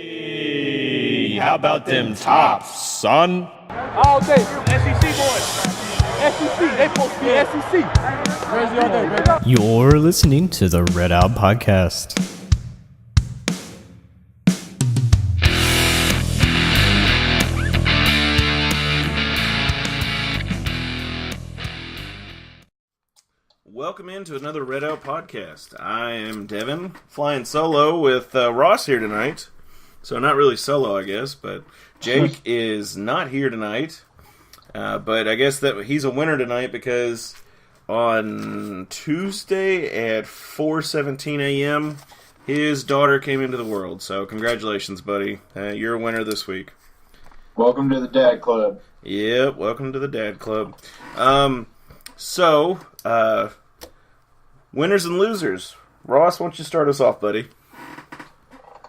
Hey, how about them tops, son? All day, SEC boys. SEC, they supposed to be SEC. Crazy all day, baby. You're listening to the Red Out Podcast. Welcome into another Red Out Podcast. I am Devin, flying solo with Ross here tonight. So not really solo, I guess, but Jake is not here tonight. But I guess that he's a winner tonight because on Tuesday at 4:17 a.m., his daughter came into the world. So congratulations, buddy. You're a winner this week. Welcome to the Dad Club. Yep, welcome to the Dad Club. Winners and losers. Ross, why don't you start us off, buddy?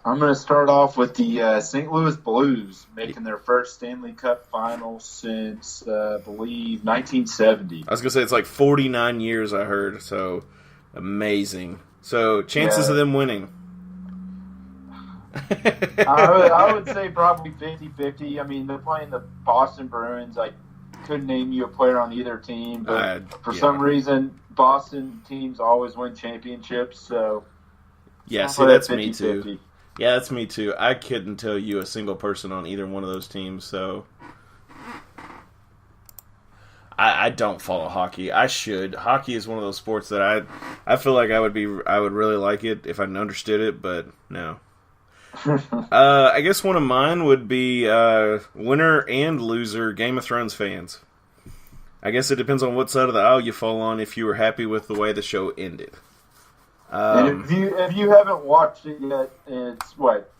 I'm going to start off with the St. Louis Blues making their first Stanley Cup final since, I believe, 1970. I was going to say it's like 49 years, I heard, so amazing. So, chances of them winning? I would say probably 50-50. I mean, they're playing the Boston Bruins. I couldn't name you a player on either team, but for some reason, Boston teams always win championships, so... Yeah, see, that's 50, me too. 50. Yeah, that's me too. I couldn't tell you a single person on either one of those teams, so... I don't follow hockey. I should. Hockey is one of those sports that I feel like I would really like it if I understood it, but no. I guess one of mine would be winner and loser Game of Thrones fans. I guess it depends on what side of the aisle you fall on if you were happy with the way the show ended. And if you haven't watched it yet, it's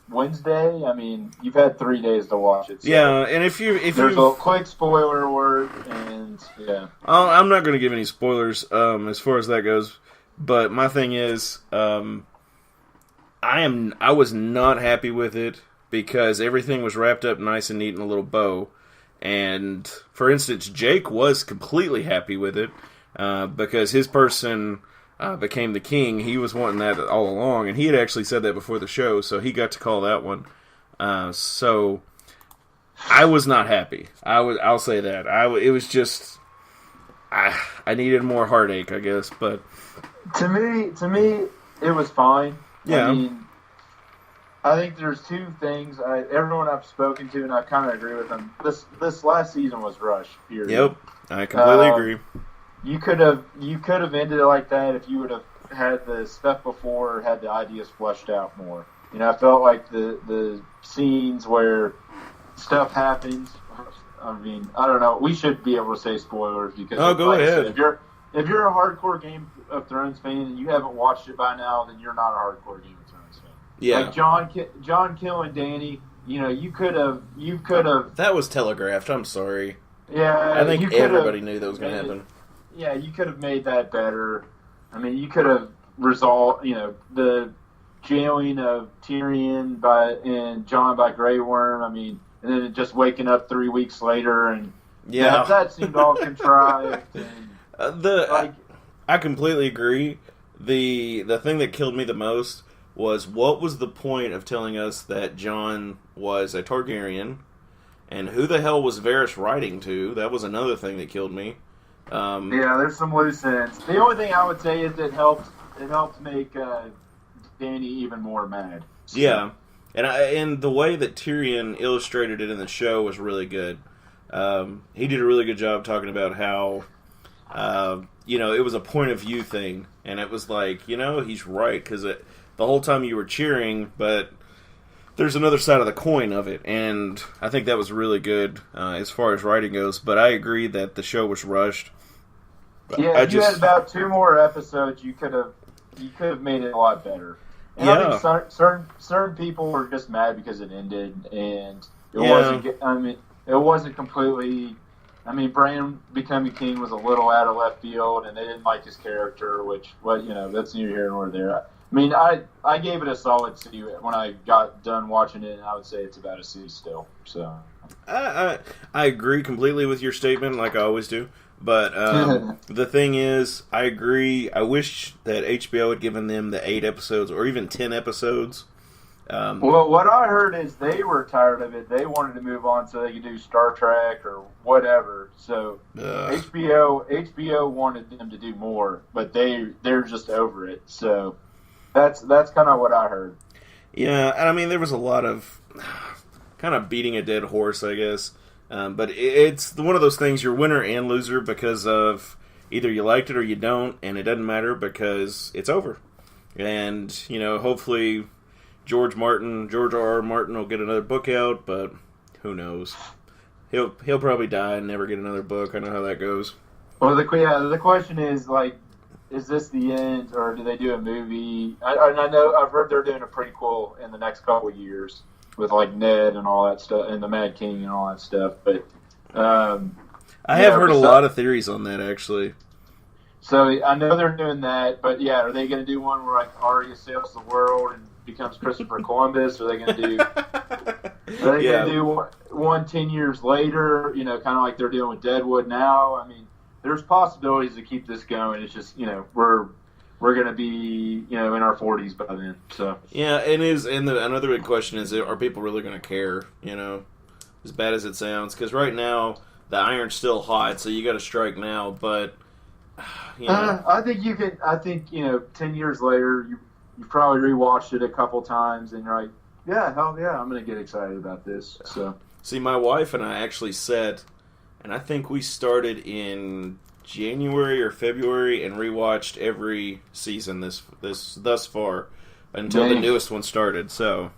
Wednesday? I mean, you've had 3 days to watch it. So yeah, and if there's a quick spoiler word, and yeah. I'm not going to give any spoilers as far as that goes, but my thing is, I was not happy with it because everything was wrapped up nice and neat in a little bow. And, for instance, Jake was completely happy with it because his person became the king. He was wanting that all along, and he had actually said that before the show, so he got to call that one. So, I was not happy. I'll say that. It was just... I needed more heartache, I guess, but... To me, it was fine. Yeah. I mean, I think there's two things. Everyone I've spoken to, and I kind of agree with them. This last season was rushed. Period. Yep, I completely agree. You could have ended it like that if you would have had the stuff before, had the ideas fleshed out more. You know, I felt like the scenes where stuff happens. I mean, I don't know. We should be able to say spoilers because go ahead. If you're a hardcore Game of Thrones fan and you haven't watched it by now, then you're not a hardcore Game of Thrones fan. Yeah. Like John killing Dany, you know, you could have. That was telegraphed. I'm sorry. Yeah. I think everybody knew that was going to happen. Yeah, you could have made that better. I mean, you could have resolved, you know, the jailing of Tyrion and Jon by Grey Worm. I mean, and then just waking up 3 weeks later, and that seemed all contrived. And, I completely agree. The thing that killed me the most was what was the point of telling us that Jon was a Targaryen, and who the hell was Varys writing to? That was another thing that killed me. Yeah, there's some loose ends. The only thing I would say is it helped make Dany even more mad. So. Yeah, and the way that Tyrion illustrated it in the show was really good. He did a really good job talking about how it was a point of view thing, and it was like, he's right, because the whole time you were cheering, but there's another side of the coin of it, and I think that was really good as far as writing goes, but I agree that the show was rushed. Yeah, if you had about 2 more episodes, you could have made it a lot better. And I think certain people were just mad because it ended, and it wasn't completely... I mean, Bran becoming king was a little out of left field, and they didn't like his character, that's neither here nor there. I mean, I gave it a solid C when I got done watching it, and I would say it's about a C still. So I agree completely with your statement, like I always do. But the thing is, I agree. I wish that HBO had given them the 8 episodes or even 10 episodes Well, what I heard is they were tired of it. They wanted to move on so they could do Star Trek or whatever. So HBO wanted them to do more, but they're just over it. So that's kind of what I heard. Yeah, and I mean there was a lot of kind of beating a dead horse, I guess. But it's one of those things, you're winner and loser because of either you liked it or you don't, and it doesn't matter because it's over. And, hopefully George R.R. Martin will get another book out, but who knows? He'll probably die and never get another book. I know how that goes. Well, the question is, is this the end, or do they do a movie? I know I've heard they're doing a prequel in the next couple of years with Ned and all that stuff, and the Mad King and all that stuff. But I have heard a lot of theories on that, actually. So I know they're doing that, but yeah, are they going to do one where Arya sails the world and becomes Christopher Columbus? Are they going to do? Are they going to do one 10 years later? Kind of like they're doing with Deadwood now. I mean, there's possibilities to keep this going. It's just we're going to be in our 40s by then. So yeah, another big question is, are people really going to care? As bad as it sounds, because right now the iron's still hot, so you got to strike now, but. I think you could. I think 10 years later, you probably rewatched it a couple times, and you're like, yeah, hell yeah, I'm going to get excited about this. So, see, my wife and I actually sat, and I think we started in January or February and rewatched every season thus far until the newest one started. So,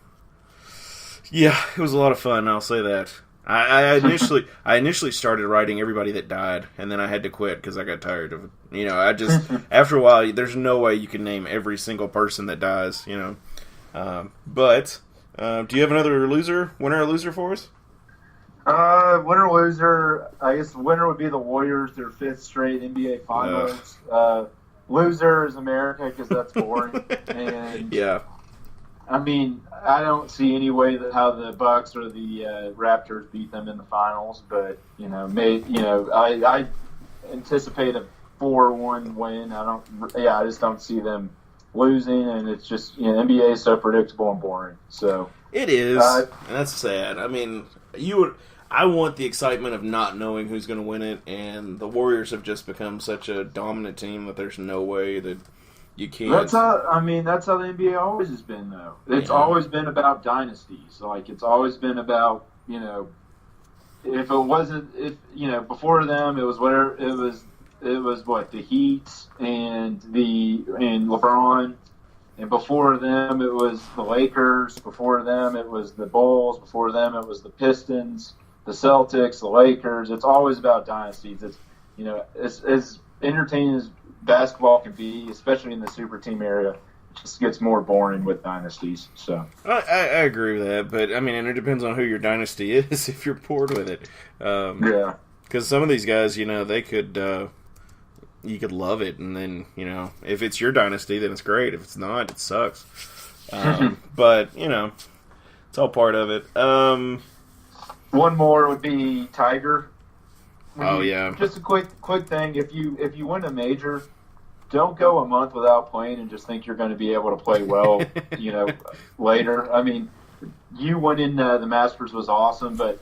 yeah, it was a lot of fun. I'll say that. I initially started writing everybody that died, and then I had to quit because I got tired of it. I just after a while, there's no way you can name every single person that dies. But do you have another winner or loser for us? Winner loser. I guess the winner would be the Warriors, their 5th straight NBA Finals. Loser is America because that's boring. And yeah. I mean, I don't see any way that how the Bucks or the Raptors beat them in the finals, but I anticipate a 4-1 win. I just don't see them losing, and it's just NBA is so predictable and boring. So it is, and that's sad. I mean, I want the excitement of not knowing who's going to win it, and the Warriors have just become such a dominant team that there's no way that. You can't. That's how the NBA always has been, though. It's always been about dynasties. It's always been about if it wasn't before them it was the Heat and LeBron, and before them it was the Lakers. Before them it was the Bulls. Before them it was the Pistons, the Celtics, the Lakers. It's always about dynasties. It's as entertaining as basketball can be, especially in the super team area. It just gets more boring with dynasties. So I agree with that, but I mean, and it depends on who your dynasty is if you're bored with it. Because some of these guys, they could you could love it, and then if it's your dynasty, then it's great. If it's not, it sucks. But it's all part of it. One more would be Tiger. Yeah. Just a quick thing. If you win a major, don't go a month without playing and just think you're going to be able to play well, later. I mean, you winning the Masters was awesome, but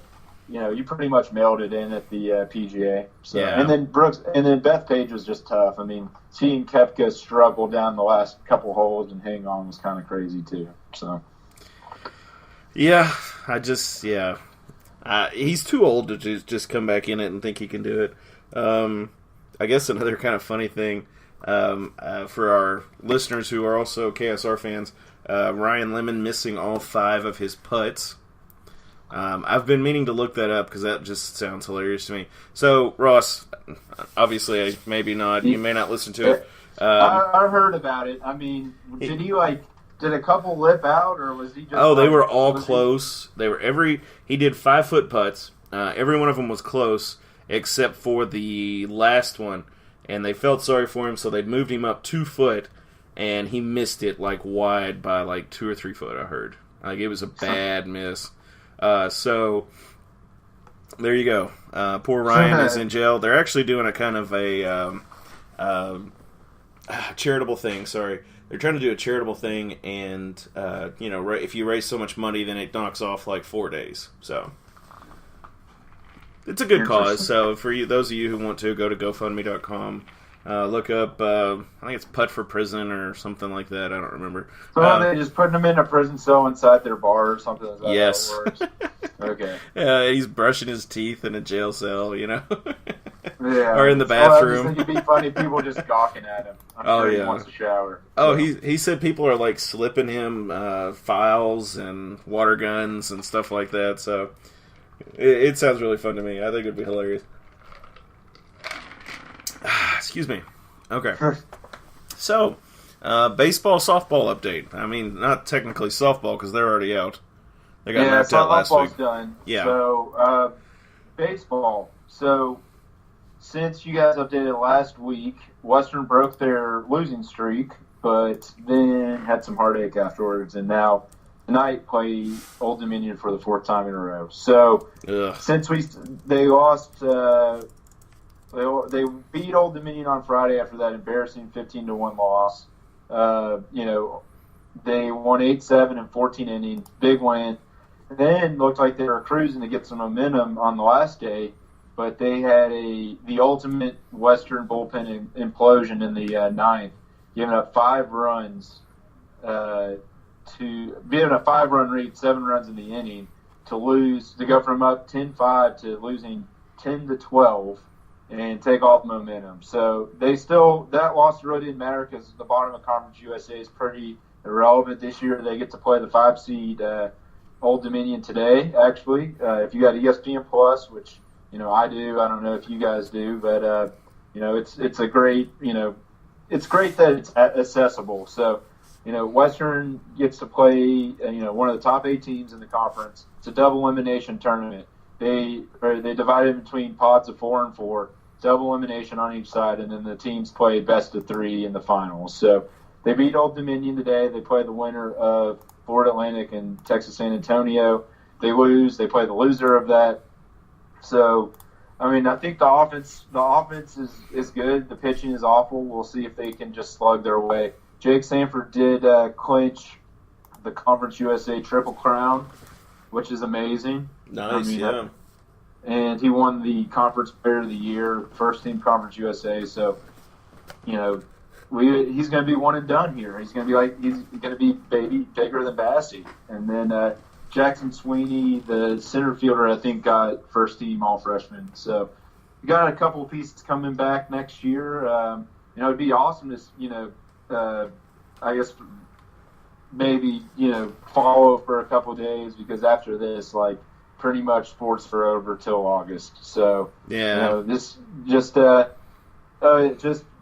you pretty much mailed it in at the PGA. So, yeah. And then Beth Page was just tough. I mean, seeing Koepka struggle down the last couple holes and hang on was kind of crazy too. So, yeah, he's too old to just come back in it and think he can do it. I guess another kind of funny thing for our listeners who are also KSR fans, Ryan Lemon missing all 5 of his putts. I've been meaning to look that up because that just sounds hilarious to me. So, Ross, obviously, maybe not. You may not listen to it. I heard about it. I mean, did he Did a couple lip out, or was he just? Oh, they were all close. He did 5-foot putts. Every one of them was close, except for the last one. And they felt sorry for him, so they moved him up 2 foot, and he missed it wide by 2 or 3 foot. I heard it was a bad miss. So there you go. Poor Ryan is in jail. They're actually doing a kind of a charitable thing. Sorry. they're trying to do a charitable thing, and if you raise so much money, then it knocks off like 4 days. So it's a good cause. So for those of you who want to, go to GoFundMe.com. Look up, I think it's Putt for Prison or something like that. I don't remember. So are they just putting them in a prison cell inside their bar or something? Is that yes. how it works? Okay. Yeah, he's brushing his teeth in a jail cell, Yeah. Or in the bathroom. I just think it'd be funny people just gawking at him. I'm sure he wants to shower. Oh, he said people are like slipping him files and water guns and stuff like that. So it sounds really fun to me. I think it'd be hilarious. Excuse me. Okay. So, baseball, softball update. I mean, not technically softball because they're already out. They got knocked out last week. Softball's done. Yeah. So, baseball. So, since you guys updated last week, Western broke their losing streak, but then had some heartache afterwards, and now tonight play Old Dominion for the 4th time in a row. So, since they lost. They beat Old Dominion on Friday after that embarrassing 15-1 loss. They won 8-7 in 14 innings, big win. Then looked like they were cruising to get some momentum on the last day, but they had the ultimate Western bullpen implosion in the ninth, giving up 5 runs giving a 5-run lead, 7 runs in the inning to go from up 10-5 to losing 10-12. And take off momentum. So that loss really didn't matter because the bottom of Conference USA is pretty irrelevant this year. They get to play the 5-seed Old Dominion today, actually. If you got ESPN Plus, which I do, I don't know if you guys do, but it's a great it's great that it's accessible. So Western gets to play one of the top 8 teams in the conference. It's a double elimination tournament. They divided between pods of 4 and 4. Double elimination on each side, and then the teams play best of 3 in the finals. So they beat Old Dominion today. They play the winner of Florida Atlantic and Texas San Antonio. They lose. They play the loser of that. So, I mean, I think the offense is good. The pitching is awful. We'll see if they can just slug their way. Jake Sanford did clinch the Conference USA Triple Crown, which is amazing. Nice, yeah. And he won the Conference Player of the Year, first team Conference USA. So, he's going to be one and done here. He's going to be bigger than Bassey. And then Jackson Sweeney, the center fielder, I think got first team All Freshman. So, we got a couple of pieces coming back next year. It'd be awesome to I guess maybe follow for a couple of days because after this, pretty much sports are over till August. So this just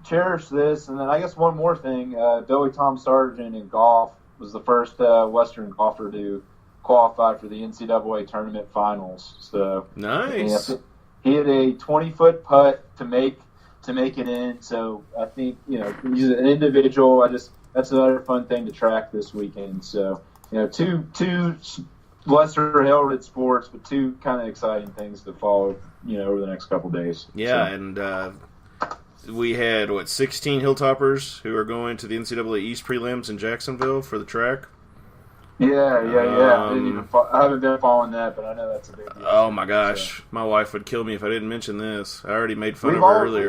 cherish this. And then I guess one more thing, Billy Tom Sargent in golf was the first Western golfer to qualify for the NCAA tournament finals. So nice. He had a 20-foot putt to make it in. So I think he's an individual. That's another fun thing to track this weekend. So two lesser heralded sports, but 2 kind of exciting things to follow, over the next couple days. Yeah, so. And we had 16 Hilltoppers who are going to the NCAA East prelims in Jacksonville for the track. Yeah. I haven't been following that, but I know that's a big deal. Oh my gosh, so. My wife would kill me if I didn't mention this. I already made fun of her earlier.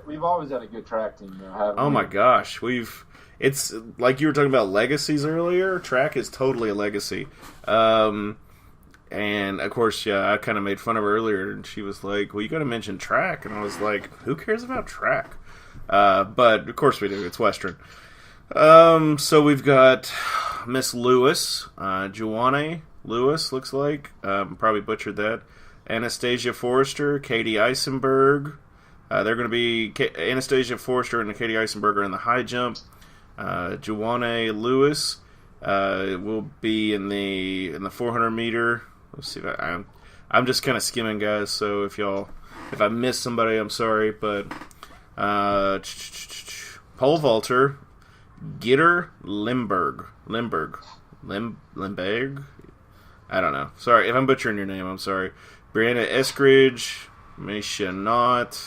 We've always had a good track team, though, haven't we? Oh my gosh, it's like you were talking about legacies earlier. Track is totally a legacy. And of course, yeah, I kind of made fun of her earlier, and she was like, "Well, you got to mention track," and I was like, "Who cares about track?" But of course we do. It's Western. So we've got Miss Lewis, Juwane Lewis, looks like. Probably butchered that. Anastasia Forrester, Katie Eisenberg. They're going to be Anastasia Forrester and Katie Eisenberg are in the high jump. Juwane Lewis will be in the 400 meter. Let's see if I'm just kind of skimming, guys. So if I miss somebody, I'm sorry. But pole vaulter, Gitter Limberg. I don't know. Sorry if I'm butchering your name. I'm sorry. Brianna Eskridge, Misha Knott.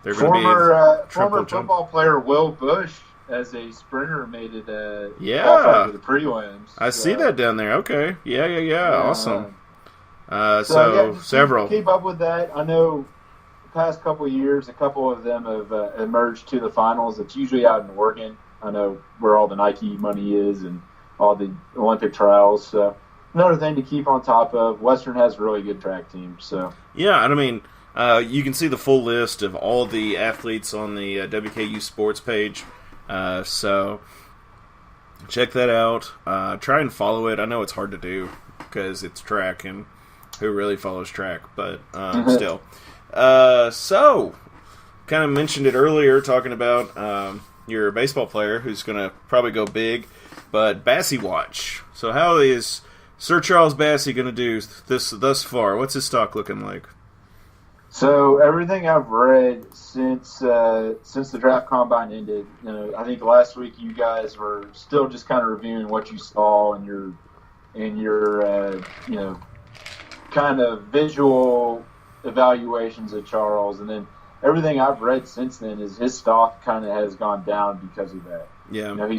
They're going to be former football player Will Bush as a sprinter made it yeah to the prelims. I see that down there. Okay, yeah. Awesome. Several. Keep up with that. I know the past couple of years, a couple of them have emerged to the finals. It's usually out in Oregon. I know where all the Nike money is and all the Olympic trials. So another thing to keep on top of. Western has really good track teams. So yeah, and I mean, you can see the full list of all the athletes on the WKU Sports page. So check that out. Try and follow it. I know it's hard to do because it's track, and who really follows track? But still. So, kind of mentioned it earlier, talking about your baseball player who's going to probably go big, but Bassey watch. So how is Sir Charles Bassey going to do this thus far? What's his stock looking like? So everything I've read since the draft combine ended, I think last week you guys were still just kind of reviewing what you saw and your kind of visual evaluations of Charles, and then everything I've read since then is his stock kind of has gone down because of that. Yeah, he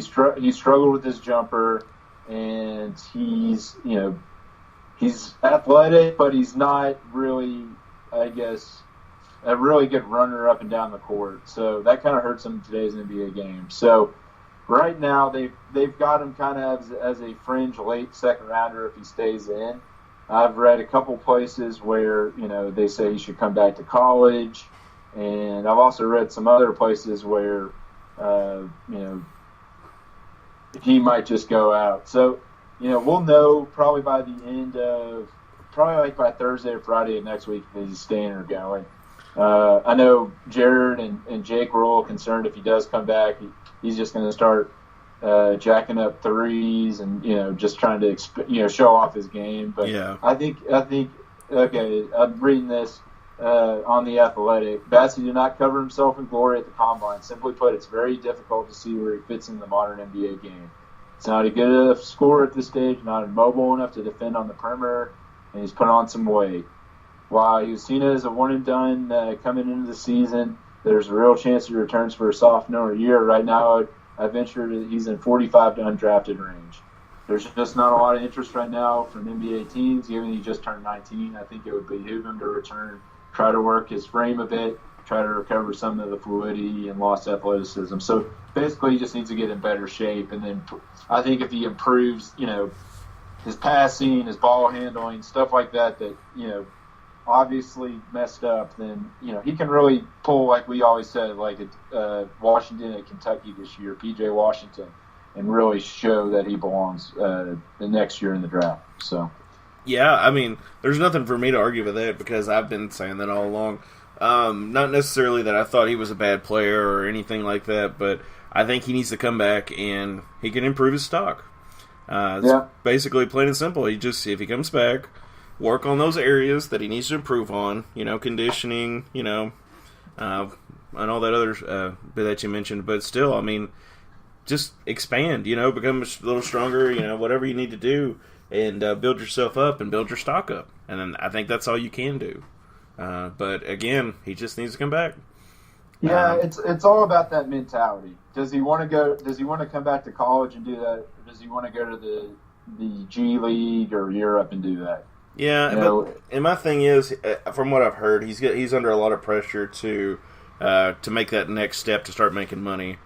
struggled with his jumper, and he's athletic, but he's not really, I guess, a really good runner up and down the court. So that kind of hurts him in today's NBA game. So right now they've got him kind of as a fringe late second rounder if he stays in. I've read a couple places where, they say he should come back to college. And I've also read some other places where, he might just go out. So, we'll know probably by the end of, by Thursday or Friday of next week if he's staying or going. I know Jared and Jake were a little concerned if he does come back, he's just going to start jacking up threes and just trying to show off his game. But yeah. I think okay, I'm reading this on The Athletic. Bassey did not cover himself in glory at the combine. Simply put, it's very difficult to see where he fits in the modern NBA game. It's not a good enough scorer at this stage, not mobile enough to defend on the perimeter, and he's put on some weight. While he was seen as a one and done coming into the season, there's a real chance he returns for a sophomore year. Right now, I venture that he's in 45 to undrafted range. There's just not a lot of interest right now from NBA teams, given he just turned 19. I think it would behoove him to return, try to work his frame a bit, try to recover some of the fluidity and lost athleticism. So basically, he just needs to get in better shape. And then I think if he improves, his passing, his ball handling, stuff like that, obviously messed up, then he can really pull, like we always said, like Washington at Kentucky this year, PJ Washington, and really show that he belongs the next year in the draft. So yeah, I mean, there's nothing for me to argue with that because I've been saying that all along. Not necessarily that I thought he was a bad player or anything like that, but I think he needs to come back and he can improve his stock. It's basically plain and simple. If he comes back, work on those areas that he needs to improve on, conditioning, and all that other that you mentioned. But still, I mean, just expand, become a little stronger, whatever you need to do, and build yourself up and build your stock up. And then I think that's all you can do. But again, he just needs to come back. Yeah, it's all about that mentality. Does he want to go? Does he want to come back to college and do that? Or does he want to go to the G League or Europe and do that? Yeah, and my thing is, from what I've heard, he's under a lot of pressure to make that next step to start making money,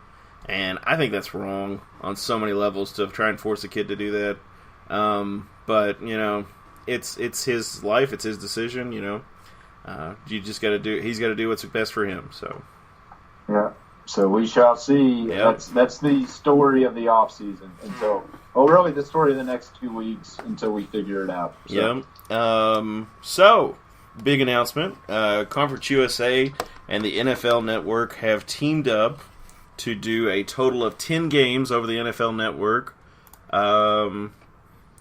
and I think that's wrong on so many levels to try and force a kid to do that. But it's his life, it's his decision. You just got to do. He's got to do what's best for him. So yeah. So we shall see. Yep. That's the story of the off season until. Well, really, the story of the next 2 weeks until we figure it out. So. Yeah. So, big announcement. Conference USA and the NFL Network have teamed up to do a total of 10 games over the NFL Network.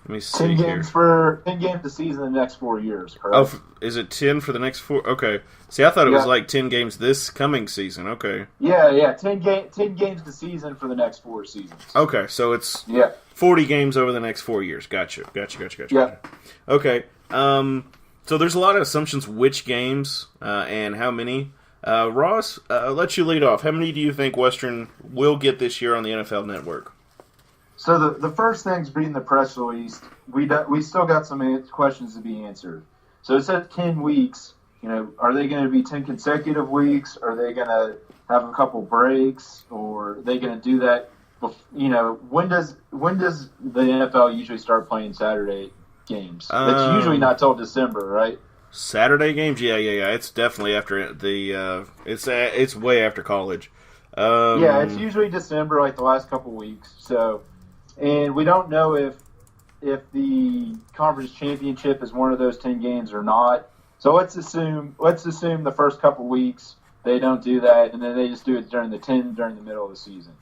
Let me see 10 games here. 10 games a season in the next 4 years, correct? Oh, is it 10 for the next 4? Okay. See, I thought it was like 10 games this coming season. Okay. Yeah. 10 games a season for the next 4 seasons. Okay, so it's 40 games over the next 4 years. Gotcha. Yeah. Okay. So there's a lot of assumptions which games and how many. Ross, I'll let you lead off. How many do you think Western will get this year on the NFL Network? So the first thing's reading the press release. We still got some questions to be answered. So it said 10 weeks. Are they going to be 10 consecutive weeks? Are they going to have a couple breaks? Or are they going to do that? When does the NFL usually start playing Saturday games? It's usually not till December, right? Saturday games? Yeah. It's definitely after the. It's way after college. Yeah, it's usually December, like the last couple weeks. So, and we don't know if the conference championship is one of those 10 games or not. So let's assume the first couple weeks they don't do that, and then they just do it during the middle of the season.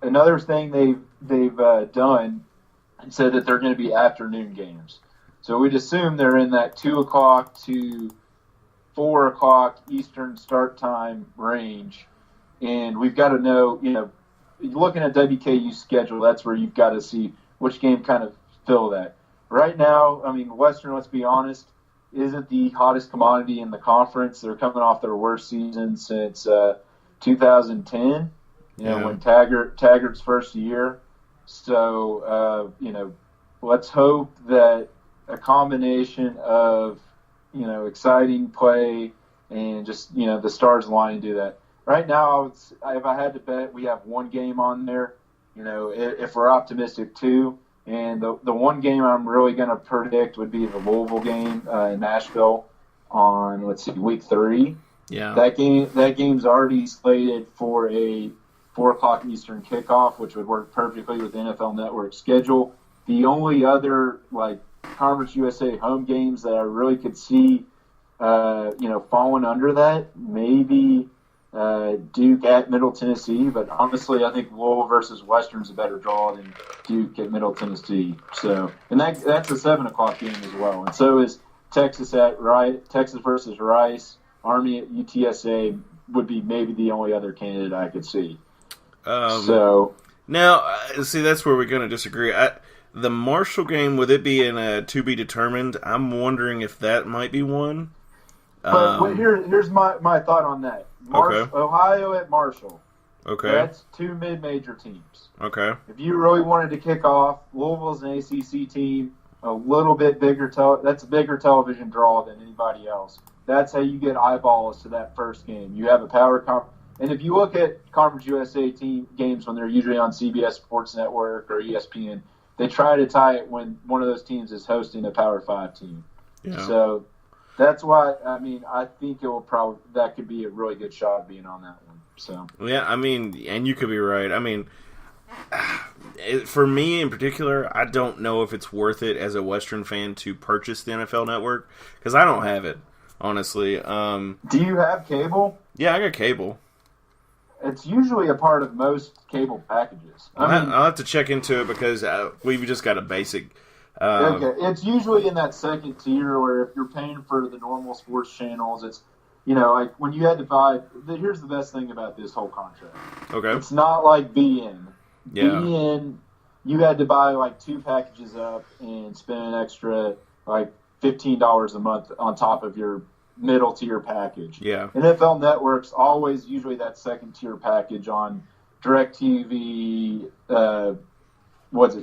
Another thing they've done and said that they're going to be afternoon games. So we'd assume they're in that 2 o'clock to 4 o'clock Eastern start time range, and we've got to know, looking at WKU's schedule, that's where you've got to see which game kind of fill that. Right now, Western, let's be honest, isn't the hottest commodity in the conference. They're coming off their worst season since 2010, when Taggart's first year. So, let's hope that a combination of, exciting play and just, the stars aligning to do that. Right now, if I had to bet, we have one game on there. If we're optimistic, two. And the one game I'm really going to predict would be the Louisville game in Nashville on, week 3. Yeah. That game's already slated for a 4 o'clock Eastern kickoff, which would work perfectly with the NFL Network schedule. The only other, Conference USA home games that I really could see, falling under that, maybe Duke at Middle Tennessee, but honestly, I think Louisville versus Western's a better draw than Duke at Middle Tennessee. So, and that's a 7 o'clock game as well. And so is Texas Texas versus Rice. Army at UTSA would be maybe the only other candidate I could see. Now, see, that's where we're going to disagree. The Marshall game, with it being to be determined, I'm wondering if that might be one. But here's my thought on that. Okay. Ohio at Marshall. Okay. That's 2 mid-major teams. Okay. If you really wanted to kick off, Louisville's an ACC team, a little bit bigger. That's a bigger television draw than anybody else. That's how you get eyeballs to that first game. You have a power and if you look at Conference USA team games when they're usually on CBS Sports Network or ESPN, they try to tie it when one of those teams is hosting a Power 5 team. Yeah. So that's why, I think that could be a really good shot being on that one. So yeah, and you could be right. For me in particular, I don't know if it's worth it as a Western fan to purchase the NFL Network because I don't have it, honestly. Do you have cable? Yeah, I got cable. It's usually a part of most cable packages. I'll have to check into it because we've just got a basic. Okay, it's usually in that second tier where if you're paying for the normal sports channels, it's, when you had to buy. Here's the best thing about this whole contract. Okay. It's not like BN. Yeah. BN, you had to buy 2 packages up and spend an extra $15 a month on top of your middle tier package. Yeah. NFL Network's always usually that second tier package on DirecTV,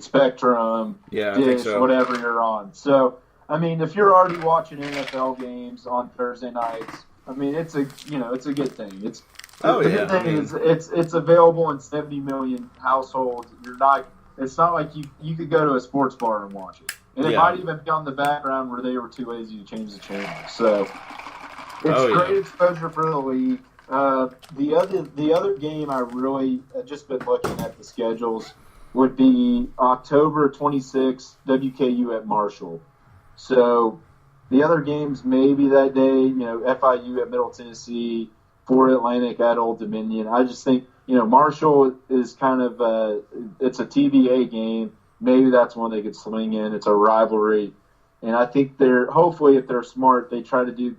Spectrum, Dish, so. Whatever you're on. So, if you're already watching NFL games on Thursday nights, it's a good thing. It's available in 70 million households. It's not like you could go to a sports bar and watch it. And it might even be on the background where they were too lazy to change the channel. So it's great exposure for the league. The other game I really just been looking at the schedules would be October 26th, WKU at Marshall. So the other games maybe that day, FIU at Middle Tennessee, Fort Atlantic at Old Dominion. I just think, Marshall is kind of it's a TBA game. Maybe that's one they could swing in. It's a rivalry. And I think hopefully if they're smart, they try to do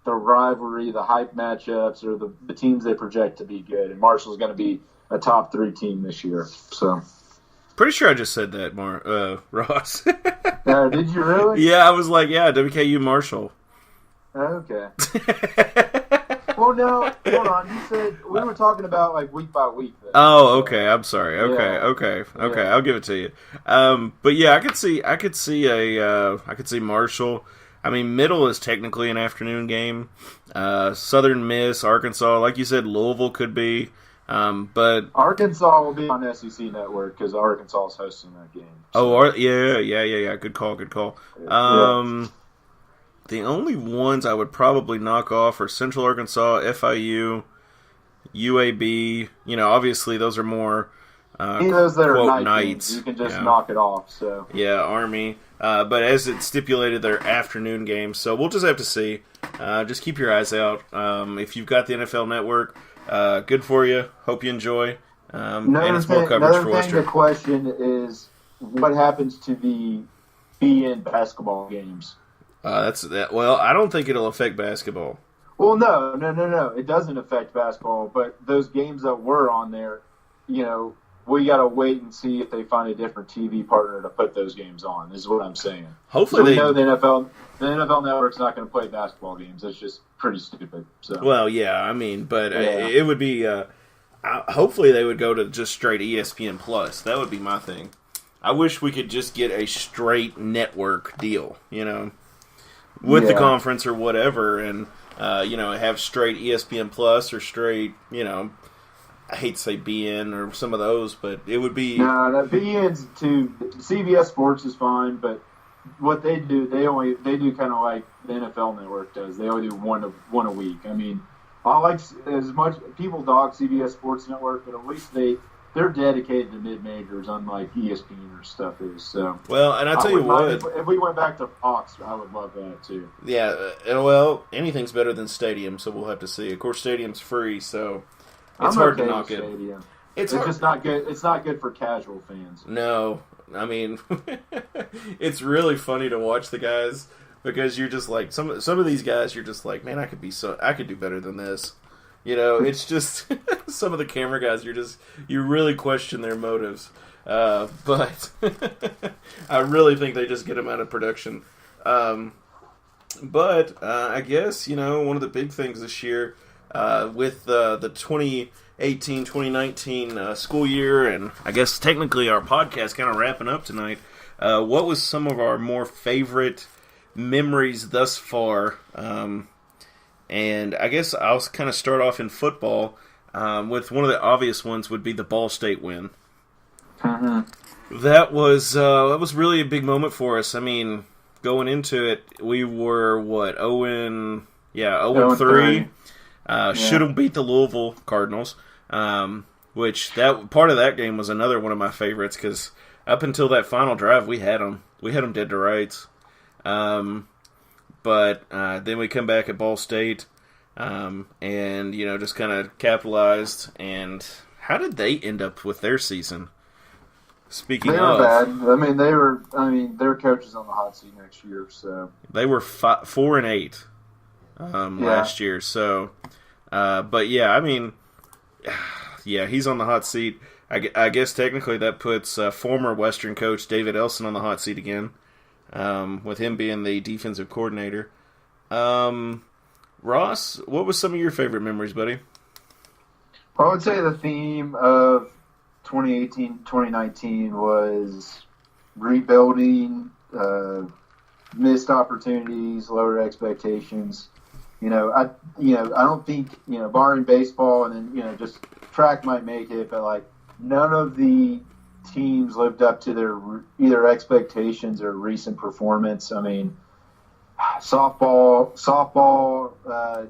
the rivalry, the hype matchups, or the teams they project to be good. And Marshall's going to be a top 3 team this year. So, pretty sure I just said that, Ross. Did you really? Yeah, I was like, WKU Marshall. Okay. Well, no, hold on. You said we were talking about like week by week. Though. Oh, okay. I'm sorry. Okay, Yeah. okay. Yeah. I'll give it to you. But yeah, I could see Marshall. I mean, Middle is technically an afternoon game. Southern Miss, Arkansas, like you said, Louisville could be. But Arkansas will be on SEC Network because Arkansas is hosting that game. So. Oh, yeah. Good call. The only ones I would probably knock off are Central Arkansas, FIU, UAB. Obviously those are more those that are nights. Nights. You can just knock it off. So yeah, Army. But as it's stipulated, they're afternoon games. So we'll just have to see. Just keep your eyes out. If you've got the NFL Network, good for you. Hope you enjoy. And it's more coverage for Western. The question is, what happens to the BN basketball games? That's that. Well, I don't think it'll affect basketball. Well, no. It doesn't affect basketball, but those games that were on there, we got to wait and see if they find a different TV partner to put those games on. Is what I'm saying. Hopefully, we know the NFL Network's not going to play basketball games. That's just pretty stupid. So. Well, yeah, I mean, but it would be. Hopefully, they would go to just straight ESPN Plus. That would be my thing. I wish we could just get a straight network deal, with the conference or whatever, and have straight ESPN Plus or straight, I hate to say BN or some of those, but it would be. No, that BN's too. CBS Sports is fine, but what they do, they do kind of like the NFL Network does. They only do one a week. I mean, I like as much people dog CBS Sports Network, but at least they're dedicated to mid majors, unlike ESPN or stuff is. So well, and I tell you what, if we went back to Fox, I would love that too. Yeah, well, anything's better than Stadium, so we'll have to see. Of course, Stadium's free, so. It's hard to knock it. It's just not good. It's not good for casual fans. No, I mean, it's really funny to watch the guys because you're just like some of these guys. You're just like, man, I could do better than this. It's just some of the camera guys. You really question their motives. But I really think they just get them out of production. But I guess one of the big things this year. With the 2018-2019 school year, and I guess technically our podcast kind of wrapping up tonight, what was some of our more favorite memories thus far? And I guess I'll kind of start off in football with one of the obvious ones would be the Ball State win. Mm-hmm. That was really a big moment for us. I mean, going into it, we were 0-3. Should have beat the Louisville Cardinals, which that part of that game was another one of my favorites because up until that final drive we had them dead to rights, but then we come back at Ball State, and just kind of capitalized. And how did they end up with their season? Speaking they were bad. Their coach is on the hot seat next year, so they were 4-8. Last year, so but yeah, I mean, he's on the hot seat. I guess technically that puts former Western coach David Elson on the hot seat again, with him being the defensive coordinator. Ross, what was some of your favorite memories, buddy? I would say the theme of 2018-2019 was rebuilding, missed opportunities, lower expectations. I don't think, barring baseball and then, just track might make it, but like none of the teams lived up to their either expectations or recent performance. I mean, softball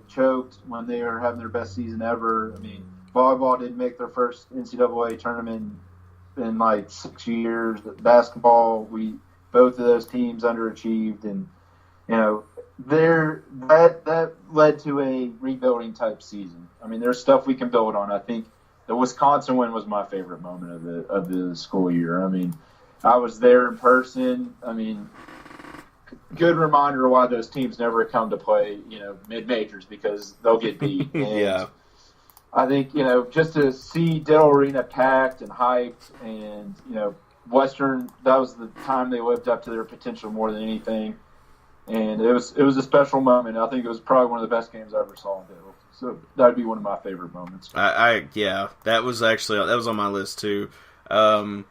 choked when they were having their best season ever. I mean, volleyball didn't make their first NCAA tournament in like 6 years. Basketball, both of those teams underachieved, and that led to a rebuilding type season. I mean, there's stuff we can build on. I think the Wisconsin win was my favorite moment of the school year. I mean, I was there in person. I mean, good reminder why those teams never come to play, mid majors because they'll get beat. And yeah. I think just to see Diddle Arena packed and hyped, and Western, that was the time they lived up to their potential more than anything. and it was a special moment. I think it was probably one of the best games I ever saw in Dale. So that'd be one of my favorite moments. Yeah, that was on my list too. Of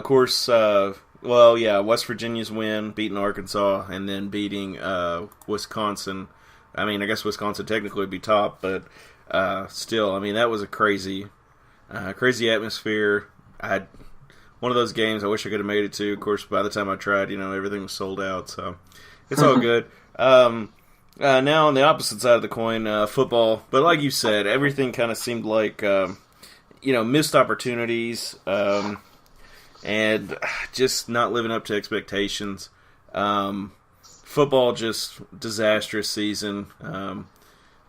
course, West Virginia's win, beating Arkansas, and then beating Wisconsin. I mean, I guess Wisconsin technically would be top, but still, I mean, that was a crazy atmosphere. I had one of those games I wish I could have made it to. Of course, by the time I tried, everything was sold out, so it's all good. Now on the opposite side of the coin, football. But like you said, everything kind of seemed like missed opportunities and just not living up to expectations. Football, just disastrous season. And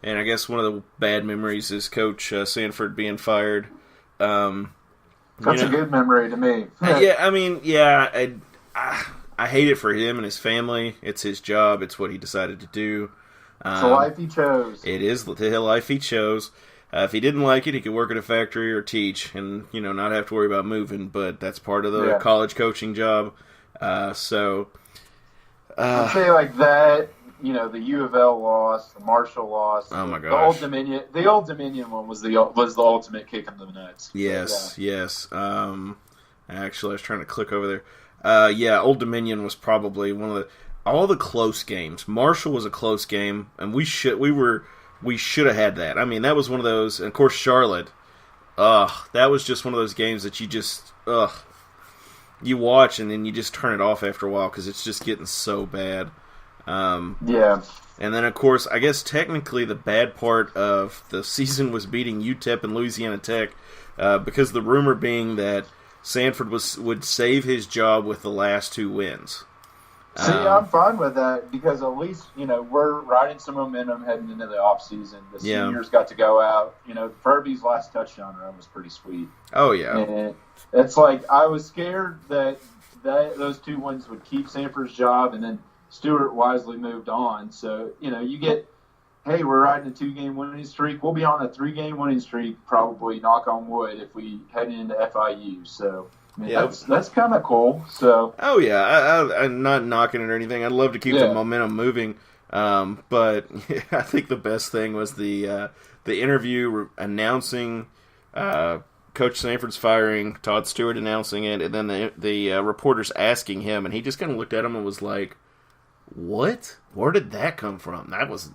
I guess one of the bad memories is Coach Sanford being fired. That's a good memory to me. I hate it for him and his family. It's his job. It's what he decided to do. It's the life he chose. It is the life he chose. If he didn't like it, he could work at a factory or teach and, not have to worry about moving. But that's part of the college coaching job. I'd say like that, the U of L loss, the Marshall loss. Oh my gosh. The Old Dominion one was the ultimate kick in the nuts. Yes. Actually, I was trying to click over there. Old Dominion was probably one of all the close games. Marshall was a close game, and we should have had that. I mean, that was one of those. And of course, Charlotte. That was just one of those games that you watch and then you just turn it off after a while because it's just getting so bad. And then of course, I guess technically the bad part of the season was beating UTEP and Louisiana Tech because the rumor being that Sanford would save his job with the last two wins. See, I'm fine with that because at least, we're riding some momentum heading into the offseason. The seniors got to go out. Furby's last touchdown run was pretty sweet. Oh, yeah. And it's like I was scared that those two wins would keep Sanford's job, and then Stewart wisely moved on. So, you get, hey, we're riding a 2-game winning streak. We'll be on a 3-game winning streak, probably, knock on wood, if we head into FIU. So, that's kind of cool. So, oh yeah, I'm not knocking it or anything. I'd love to keep the momentum moving, but I think the best thing was the interview announcing Coach Sanford's firing, Todd Stewart announcing it, and then the reporters asking him, and he just kind of looked at him and was like, "What? Where did that come from?" That was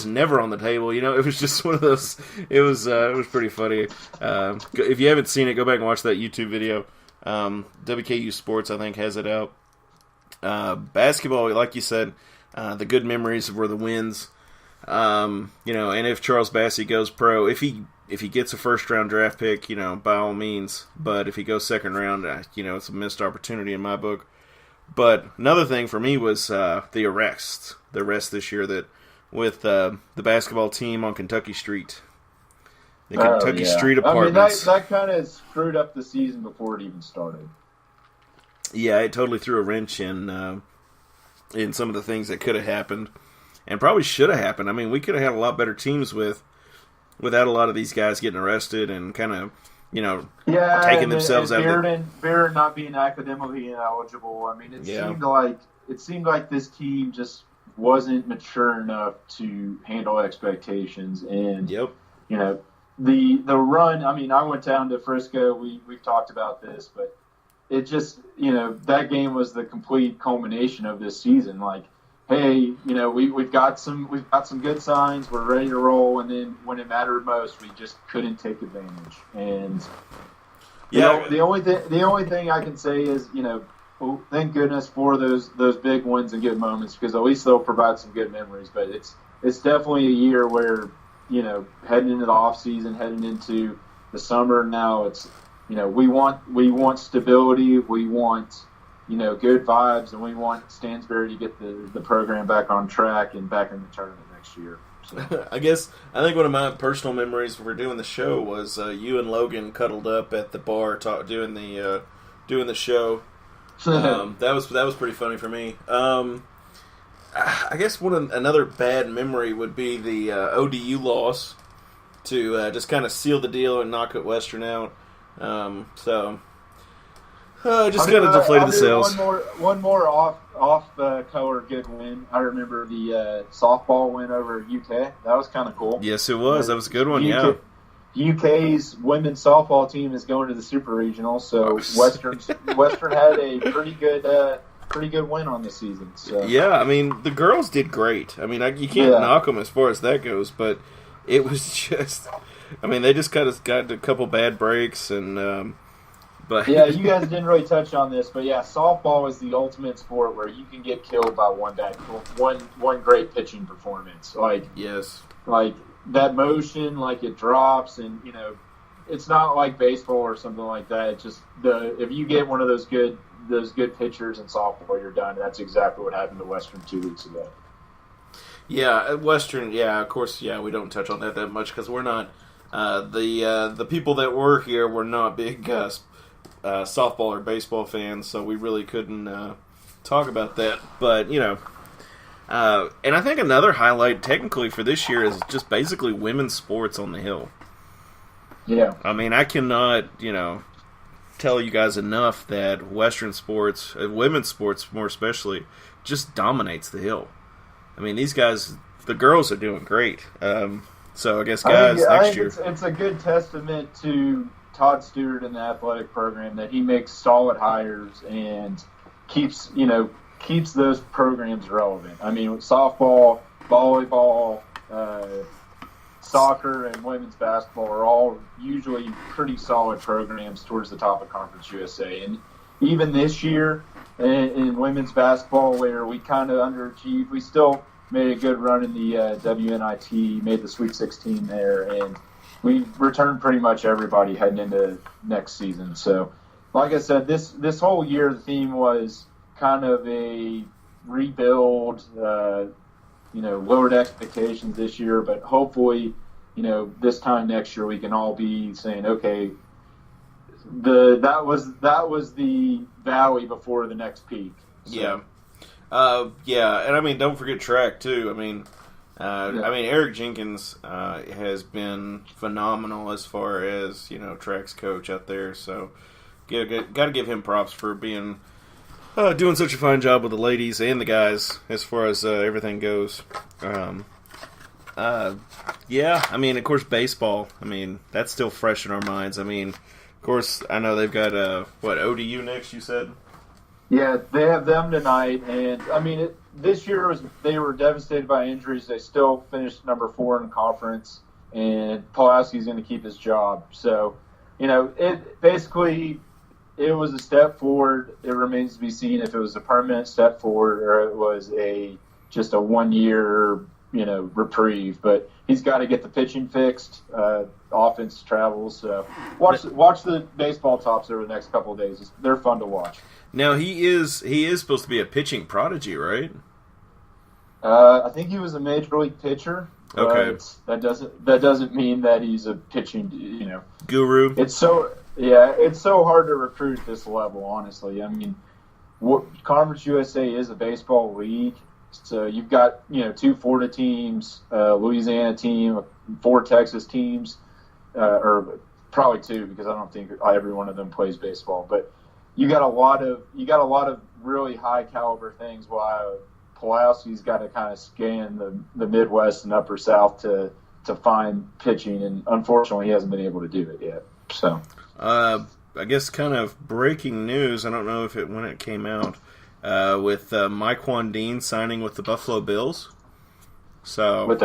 never on the table. It was just one of those. It was pretty funny. If you haven't seen it, go back and watch that YouTube video. WKU Sports, I think, has it out. Basketball, like you said, the good memories were the wins. And if Charles Bassey goes pro, if he gets a first round draft pick, by all means. But if he goes second round, it's a missed opportunity in my book. But another thing for me was the arrest this year that with the basketball team on Kentucky Street. The Kentucky Street Apartments. I mean, that kind of screwed up the season before it even started. Yeah, it totally threw a wrench in some of the things that could have happened and probably should have happened. I mean, we could have had a lot better teams without a lot of these guys getting arrested and kind of, taking themselves out of the... Barrett not being academically ineligible. I mean, it seemed like this team just wasn't mature enough to handle expectations. And, the run, I mean, I went down to Frisco. We've talked about this, but it just, that game was the complete culmination of this season. Like, hey, we've got some good signs. We're ready to roll, and then when it mattered most, we just couldn't take advantage. And the only thing I can say is, thank goodness for those big wins and good moments because at least they'll provide some good memories. But it's definitely a year where heading into the off season, heading into the summer now, it's we want stability, we want good vibes, and we want Stansbury to get the program back on track and back in the tournament next year. So. I think one of my personal memories for doing the show was you and Logan cuddled up at the bar doing the show. That was pretty funny for me. I guess another bad memory would be the ODU loss to just kind of seal the deal and knock Western out. Just kind of deflated the sales. One more off color good win. I remember the softball win over UK. That was kind of cool. Yes, it was. That was a good one. UK's women's softball team is going to the Super Regional, so Western had a pretty good win on this season. So. Yeah, I mean the girls did great. I mean you can't knock them as far as that goes, but it was just. I mean they just kind of got a couple bad breaks and. But yeah, you guys didn't really touch on this, but yeah, softball is the ultimate sport where you can get killed by one great pitching performance. Like that motion, like it drops, and it's not like baseball or something like that. It's just if you get one of those good pitchers in softball, you're done. That's exactly what happened to Western 2 weeks ago. Yeah, Western. Yeah, of course. Yeah, we don't touch on that much because we're not the people that were here were not big. Softball or baseball fans, so we really couldn't talk about that. But, and I think another highlight technically for this year is just basically women's sports on the Hill. Yeah. I mean, I cannot, tell you guys enough that Western sports, women's sports more especially, just dominates the Hill. I mean, these guys, the girls are doing great. So I guess, guys, next year. It's a good testament to Todd Stewart in the athletic program that he makes solid hires and keeps those programs relevant. I mean, softball, volleyball, soccer, and women's basketball are all usually pretty solid programs towards the top of Conference USA. And even this year in women's basketball, where we kind of underachieved, we still made a good run in the WNIT, made the Sweet 16 there, and we returned pretty much everybody heading into next season. So, like I said, this whole year the theme was kind of a rebuild, lowered expectations this year, but hopefully, this time next year we can all be saying, okay, that was the valley before the next peak. So. Yeah, and I mean, don't forget track too. I mean, Eric Jenkins has been phenomenal as far as track's coach out there. So, got to give him props for being doing such a fine job with the ladies and the guys as far as everything goes. Yeah, I mean, of course, baseball. I mean, that's still fresh in our minds. I mean, of course, I know they've got ODU next. You said. Yeah, they have them tonight, and I mean, this year they were devastated by injuries. They still finished number 4 in conference, and Pulaski's going to keep his job. So, it basically it was a step forward. It remains to be seen if it was a permanent step forward or it was just a 1-year reprieve. But he's got to get the pitching fixed. Offense travels. So watch the baseball tops over the next couple of days. They're fun to watch. Now he is supposed to be a pitching prodigy, right? I think he was a major league pitcher. Okay, that doesn't mean that he's a pitching guru. It's so hard to recruit at this level. Honestly, I mean, Conference USA is a baseball league, so you've got 2 Florida teams, Louisiana team, 4 Texas teams, or probably 2 because I don't think every one of them plays baseball, but. You got a lot of really high caliber things. While Pulaski's got to kind of scan the Midwest and Upper South to find pitching, and unfortunately, he hasn't been able to do it yet. So, I guess kind of breaking news. I don't know when it came out with Mike Wandine signing with the Buffalo Bills. So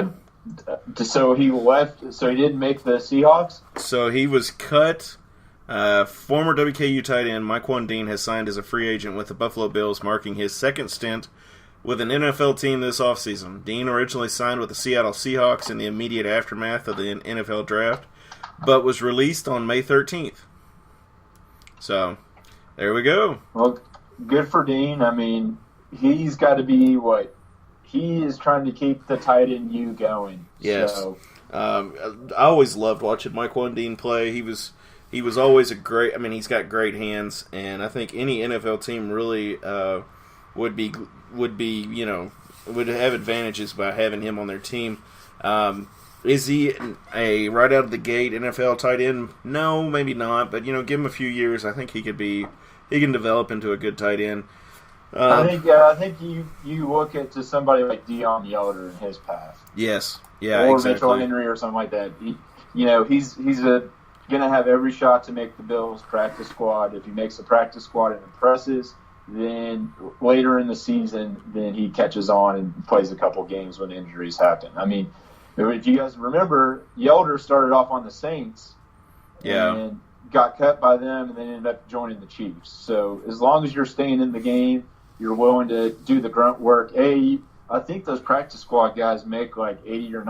so he left. So he didn't make the Seahawks. So he was cut. Former WKU tight end Mike Wandine has signed as a free agent with the Buffalo Bills, marking his second stint with an NFL team this offseason. Dean originally signed with the Seattle Seahawks in the immediate aftermath of the NFL draft, but was released on May 13th. So, there we go. Well, good for Dean. I mean, he's got to be he is trying to keep the tight end U going. Yes. So. I always loved watching Mike Wandine play. He was always he's got great hands, and I think any NFL team really would have advantages by having him on their team. Is he a right out of the gate NFL tight end? No, maybe not, but give him a few years. I think he could be develop into a good tight end. I think you look to somebody like Dion Yelder in his path. Yes, yeah, or exactly. Mitchell Henry or something like that. He's going to have every shot to make the Bills practice squad. If he makes the practice squad and impresses, then later in the season, then he catches on and plays a couple games when injuries happen. I mean, if you guys remember, Yelder started off on the Saints and got cut by them and then ended up joining the Chiefs. So as long as you're staying in the game, you're willing to do the grunt work. I think those practice squad guys make like $80,000 or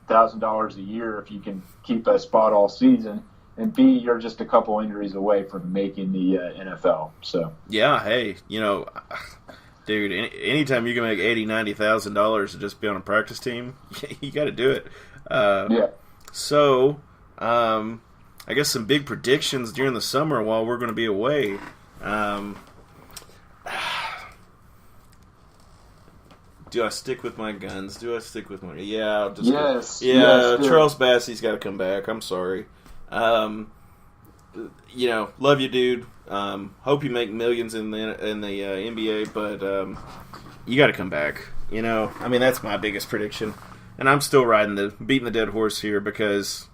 $90,000 a year if you can keep a spot all season. And B, you're just a couple injuries away from making the NFL. So yeah, hey, dude, anytime you can make $80,000-$90,000 to just be on a practice team, you got to do it. So, I guess some big predictions during the summer while we're going to be away. Do I stick with my guns? Yeah, I'll just yes. Yes, Charles Bassey's got to come back. I'm sorry. Love you, dude. Hope you make millions in the NBA, but you got to come back. I mean, that's my biggest prediction, and I'm still beating the dead horse here because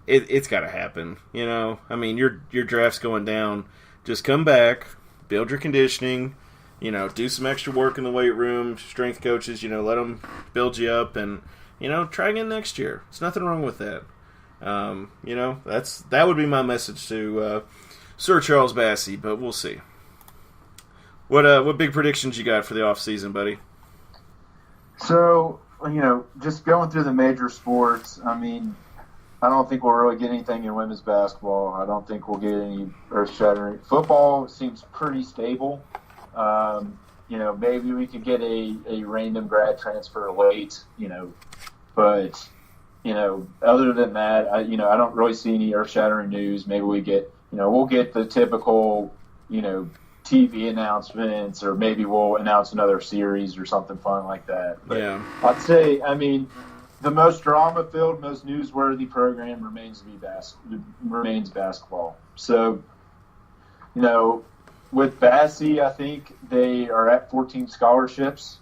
it's got to happen. I mean, your draft's going down. Just come back, build your conditioning. Do some extra work in the weight room, strength coaches, let them build you up and, try again next year. There's nothing wrong with that. That would be my message to Sir Charles Bassey, but we'll see. What big predictions you got for the off season, buddy? So, just going through the major sports, I mean, I don't think we'll really get anything in women's basketball. I don't think we'll get any earth-shattering. Football seems pretty stable. Maybe we could get a random grad transfer late, but, other than that, I don't really see any earth-shattering news. Maybe we get, we'll get the typical, TV announcements, or maybe we'll announce another series or something fun like that. But yeah. I'd say, the most drama-filled, most newsworthy program remains basketball. So, with Bassey, I think they are at 14 scholarships.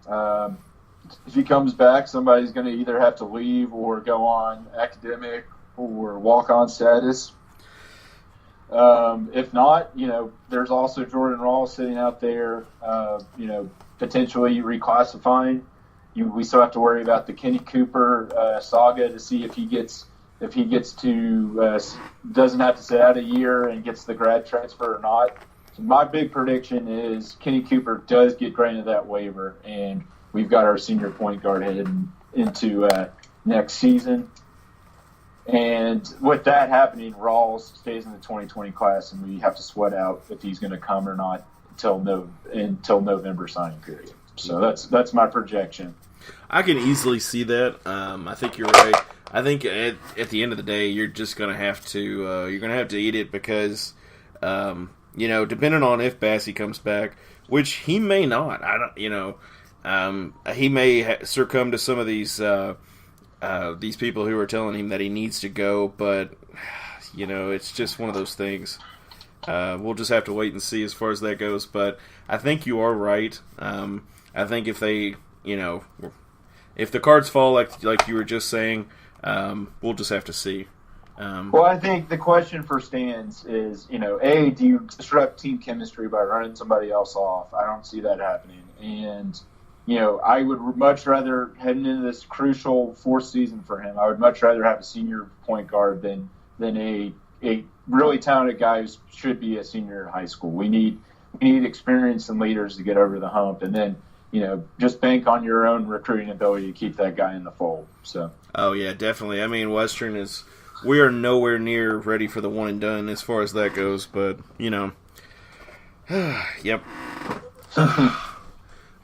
If he comes back, somebody's going to either have to leave or go on academic or walk-on status. If not, there's also Jordan Rawls sitting out there, potentially reclassifying. We still have to worry about the Kenny Cooper saga to see if he gets to doesn't have to sit out a year and gets the grad transfer or not. So my big prediction is Kenny Cooper does get granted that waiver, and we've got our senior point guard heading into next season. And with that happening, Rawls stays in the 2020 class, and we have to sweat out if he's going to come or not until November signing period. So that's my projection. I can easily see that. I think you're right. I think at the end of the day, you're just going to have to eat it because depending on if Bassey comes back, which he may not. I don't. He may succumb to some of these people who are telling him that he needs to go, but it's just one of those things. We'll just have to wait and see as far as that goes. But I think you are right. I think if they, if the cards fall like you were just saying, we'll just have to see. Well, I think the question for Stans is, do you disrupt team chemistry by running somebody else off? I don't see that happening. And, I would much rather, heading into this crucial fourth season for him, I would much rather have a senior point guard than a really talented guy who should be a senior in high school. We need experience and leaders to get over the hump, and then, just bank on your own recruiting ability to keep that guy in the fold. So. Oh yeah, definitely. I mean, Western we are nowhere near ready for the one and done as far as that goes, but yep.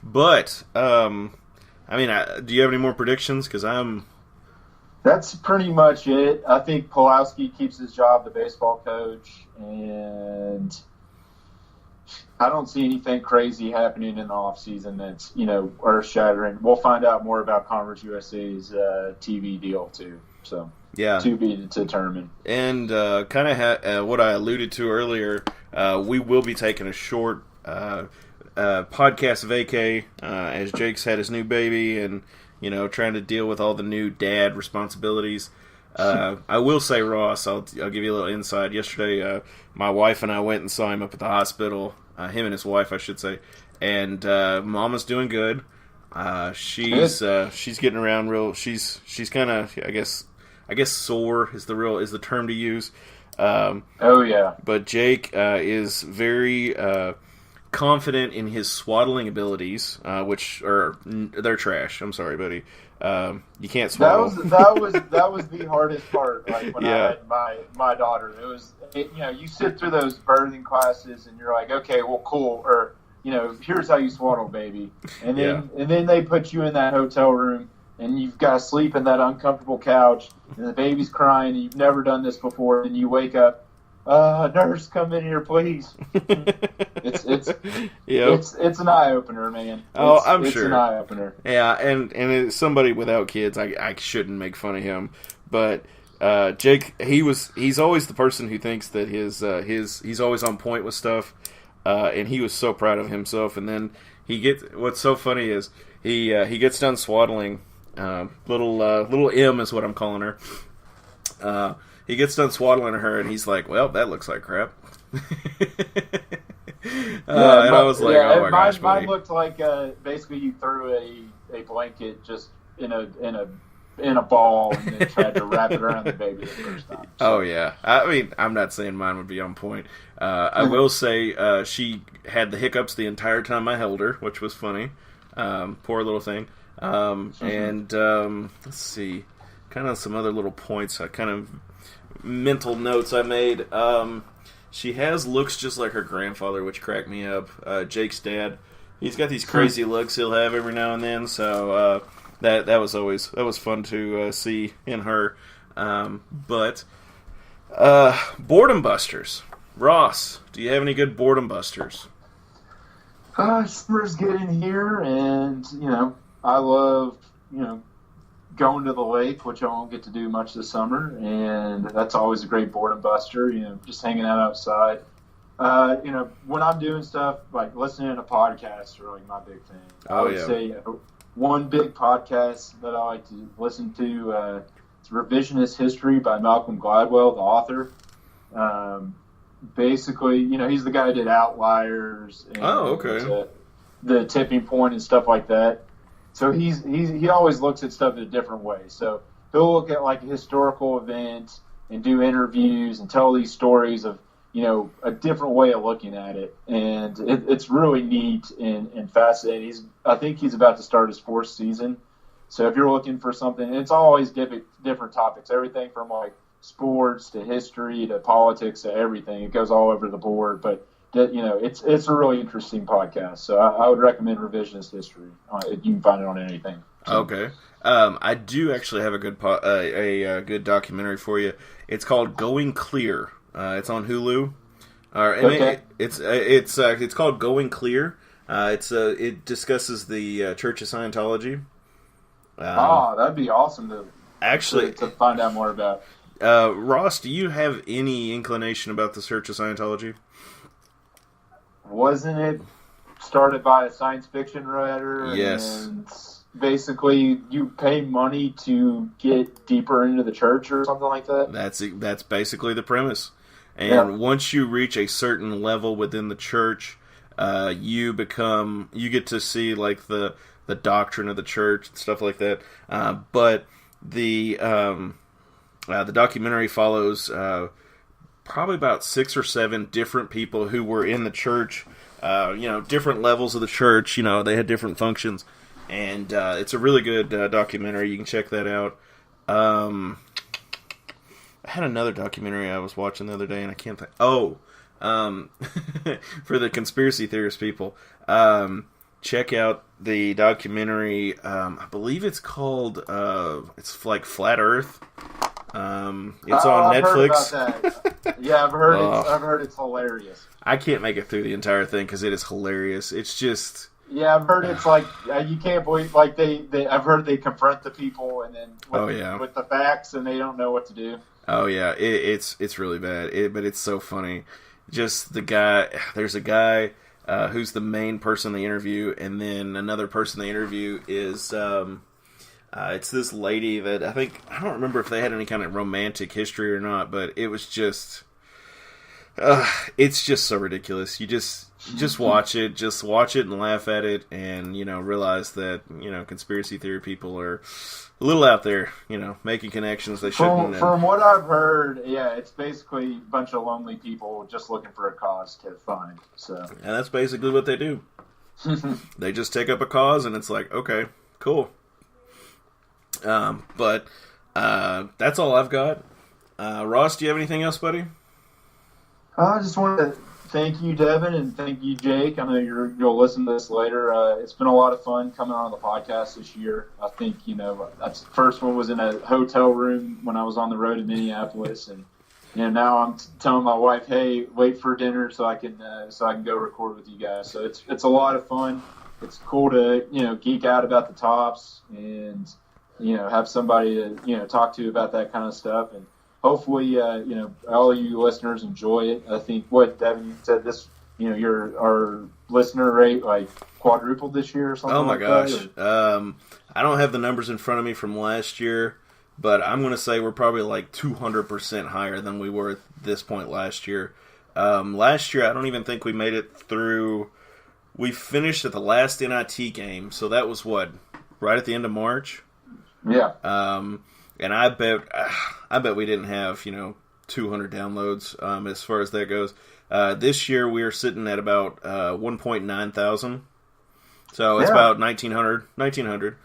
But do you have any more predictions? Because That's pretty much it. I think Pulowski keeps his job, the baseball coach, and I don't see anything crazy happening in the offseason that's, earth-shattering. We'll find out more about Conference USA's TV deal, too. So, yeah, to be determined. And kind of what I alluded to earlier, we will be taking a short podcast vacay as Jake's had his new baby and, trying to deal with all the new dad responsibilities. I will say, Ross, I'll give you a little insight. Yesterday, my wife and I went and saw him up at the hospital. Him and his wife, I should say. And Mama's doing good. She's getting around real. She's kind of, I guess sore is the term to use. Oh yeah. But Jake is very confident in his swaddling abilities, which are they're trash. I'm sorry, buddy. You can't swaddle. That was the hardest part. Like when I had my daughter, you sit through those birthing classes and you're like, okay, well, cool, or here's how you swaddle, baby, and then they put you in that hotel room and you've got to sleep in that uncomfortable couch and the baby's crying and you've never done this before and you wake up, nurse, come in here, please. It's an eye opener, man. I'm sure it's an eye opener. Yeah, and as somebody without kids, I shouldn't make fun of him, but Jake, he's always the person who thinks that he's always on point with stuff, and he was so proud of himself. And then what's so funny is he gets done swaddling. Little M is what I'm calling her. He gets done swaddling her, and he's like, "Well, that looks like crap." And I was like, "Oh my gosh, buddy." Mine looked like basically you threw a blanket just in a ball and then tried to wrap it around the baby the first time. So. Oh yeah, I mean, I'm not saying mine would be on point. I will say she had the hiccups the entire time I held her, which was funny. Poor little thing. And let's see, kind of some other little points. Kind of mental notes I made. She looks just like her grandfather, which cracked me up. Jake's dad. He's got these crazy looks he'll have every now and then. So that was fun to see in her. But boredom busters. Ross, do you have any good boredom busters? Summer's getting here, and I love going to the lake, which I won't get to do much this summer, and that's always a great boredom buster. Just hanging out outside. When I'm doing stuff like listening to podcasts are like my big thing. I would say one big podcast that I like to listen to is Revisionist History by Malcolm Gladwell, the author. Basically, he's the guy who did Outliers and the Tipping Point and stuff like that. So he always looks at stuff in a different way. So he'll look at like a historical event and do interviews and tell these stories of a different way of looking at it, and it's really neat and fascinating. I think he's about to start his 4th season. So if you're looking for something, it's always different topics, everything from like sports to history to politics to everything. It goes all over the board, but it's a really interesting podcast. So I would recommend Revisionist History. You can find it on anything. So. Okay. I do actually have a good good documentary for you. It's called Going Clear. It's on Hulu. It's called Going Clear. It discusses the Church of Scientology. That'd be awesome to find out more about. Ross, do you have any inclination about the Church of Scientology? Wasn't it started by a science fiction writer? Yes. And basically, you pay money to get deeper into the church or something like that? That's basically the premise. And once you reach a certain level within the church, you get to see like the doctrine of the church and stuff like that. But the documentary follows probably about 6 or 7 different people who were in the church, different levels of the church. They had different functions, and it's a really good documentary. You can check that out. I had another documentary I was watching the other day, and I can't think. For the conspiracy theorist people, check out the documentary. I believe it's called. It's like Flat Earth. It's on Netflix. I've heard about that. Yeah, I've heard. I've heard it's hilarious. I can't make it through the entire thing because it is hilarious. It's just. Yeah, I've heard it's like you can't believe. Like they I've heard they confront the people and then with the facts and they don't know what to do. Oh yeah, it's really bad, but it's so funny. just the guy. There's a guy who's the main person they interview, and then another person they interview is it's this lady that I don't remember if they had any kind of romantic history or not, but it was just it's just so ridiculous. You just watch it and laugh at it, and realize that conspiracy theory people are a little out there, making connections they shouldn't. From what I've heard, yeah, it's basically a bunch of lonely people just looking for a cause to find. So, and that's basically what they do. They just take up a cause, and it's like, okay, cool. But that's all I've got. Ross, do you have anything else, buddy? I just wanted to thank you, Devin, and thank you, Jake. I know you'll listen to this later. It's been a lot of fun coming on the podcast this year. I think, that's the first one was in a hotel room when I was on the road in Minneapolis, and now I'm telling my wife, hey, wait for dinner so I can go record with you guys. So it's a lot of fun. It's cool to geek out about the tops and have somebody to talk to about that kind of stuff, and hopefully, all of you listeners enjoy it. I think what Devin, you said this, our listener rate like quadrupled this year or something. Oh my gosh! That, I don't have the numbers in front of me from last year, but I'm going to say we're probably like 200% higher than we were at this point last year. Last year, I don't even think we made it through. We finished at the last NIT game, so that was right at the end of March. Yeah. And I bet we didn't have 200 downloads as far as that goes. This year we are sitting at about 1.9 thousand, so it's about 1900.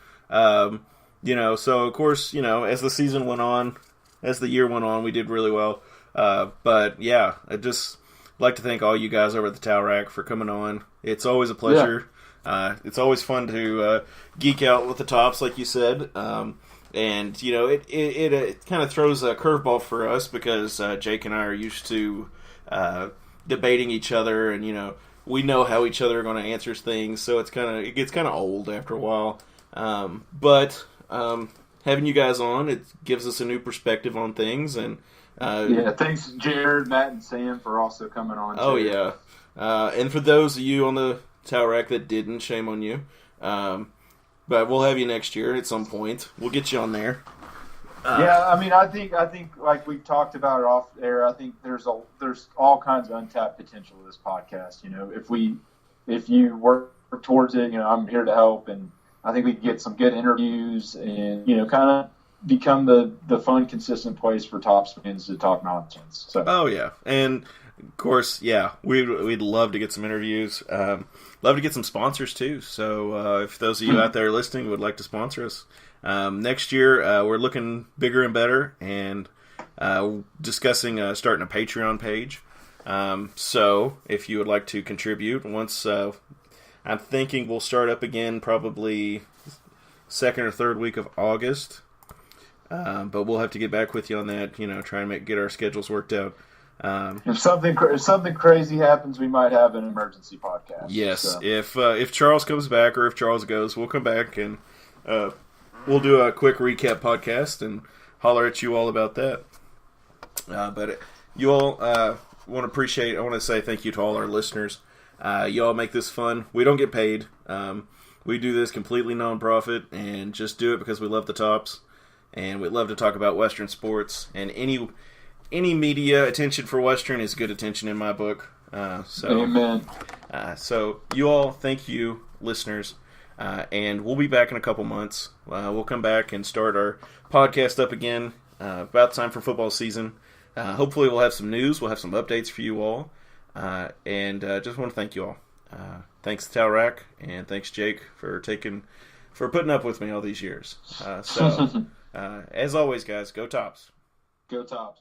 So of course as the season went on, as the year went on, we did really well. But yeah, I just like to thank all you guys over at the Towel Rack for coming on. It's always a pleasure. Yeah. It's always fun to geek out with the tops, like you said. And, it kind of throws a curveball for us because Jake and I are used to debating each other, and, we know how each other are going to answer things, so it gets kind of old after a while. But having you guys on, it gives us a new perspective on things. And thanks, Jared, Matt, and Sam for also coming on. Oh, yeah. And for those of you on the Towel Rack that didn't, shame on you. But we'll have you next year at some point. We'll get you on there. I think like we talked about it off air. I think there's all kinds of untapped potential with this podcast. If you work towards it, I'm here to help, and I think we can get some good interviews and kind of become the fun, consistent place for Tops fans to talk nonsense. So. Oh yeah, and of course, we'd love to get some interviews. Love to get some sponsors too. So if those of you out there listening would like to sponsor us, next year we're looking bigger and better, and discussing starting a Patreon page. So if you would like to contribute, once I'm thinking we'll start up again probably second or third week of August. But we'll have to get back with you on that. Try and get our schedules worked out. If something crazy happens, we might have an emergency podcast. Yes, so. If Charles comes back or if Charles goes, we'll come back and we'll do a quick recap podcast and holler at you all about that. But you all I want to say thank you to all our listeners. You all make this fun. We don't get paid. We do this completely non-profit and just do it because we love the Tops, and we love to talk about Western sports, and any media attention for Western is good attention in my book. Amen. So you all, thank you, listeners, and we'll be back in a couple months. We'll come back and start our podcast up again about time for football season. Hopefully we'll have some news. We'll have some updates for you all. And just want to thank you all. Thanks to Towel Rack, and thanks Jake for putting up with me all these years. As always, guys, go Tops. Go Tops.